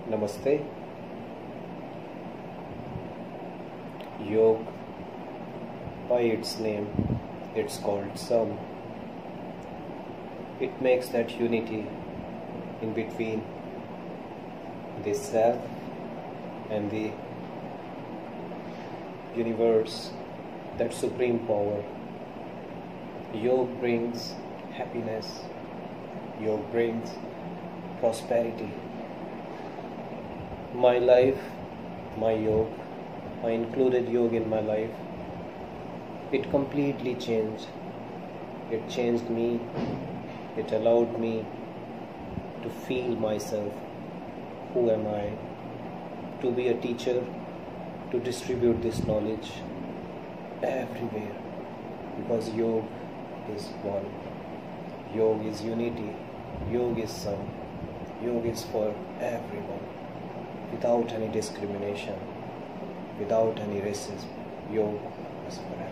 Namaste. Yoga, by its name, it's called Sam. It makes that unity in between the self and the universe, that supreme power. Yoga brings happiness. Yoga brings prosperity. My life, my yoga, I included yoga in my life. It completely changed. It changed me. It allowed me to feel myself. Who am I? To be a teacher, to distribute this knowledge everywhere. Because yoga is one. Yoga is unity. Yoga is Sam. Yoga is for everyone. Without any discrimination, without any racism. Yoga is for everyone.